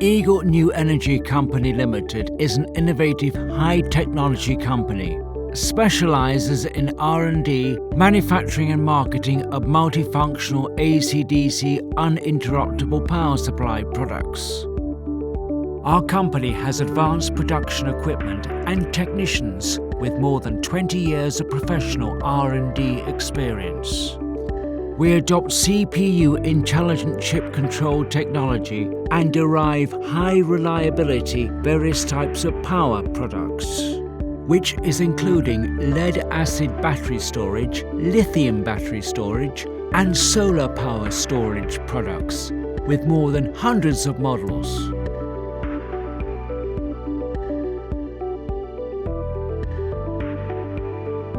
Eagle New Energy Company Limited is an innovative high-technology company. Specializes in R&D, manufacturing and marketing of multifunctional AC/DC uninterruptible power supply products. Our company has advanced production equipment and technicians with more than 20 years of professional R&D experience. We adopt CPU intelligent chip control technology and derive high reliability various types of power products, which is including lead-acid battery storage, lithium battery storage, and solar power storage products, with more than hundreds of models.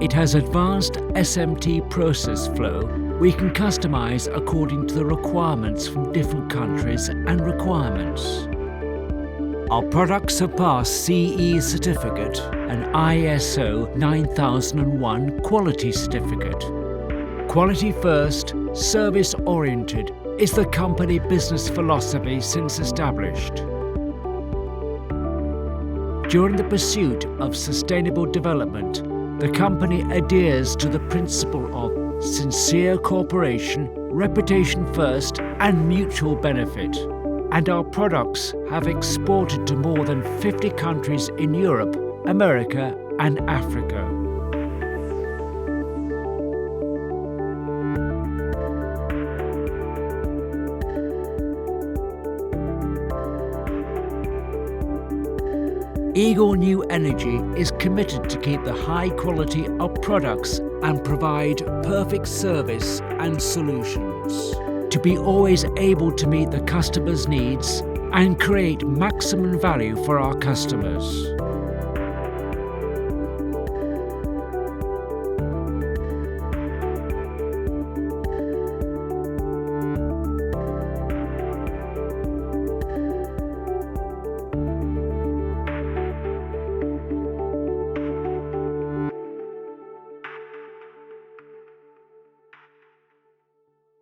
It has advanced SMT process flow. We can customize according to the requirements from different countries and requirements. Our products have passed CE certificate and ISO 9001 quality certificate. Quality first, service oriented is the company business philosophy since established. During the pursuit of sustainable development, the company adheres to the principle of sincere cooperation, reputation first, and mutual benefit. And our products have exported to more than 50 countries in Europe, America, and Africa. Eagle New Energy is committed to keep the high quality of products and provide perfect service and solutions, to be always able to meet the customer's needs and create maximum value for our customers.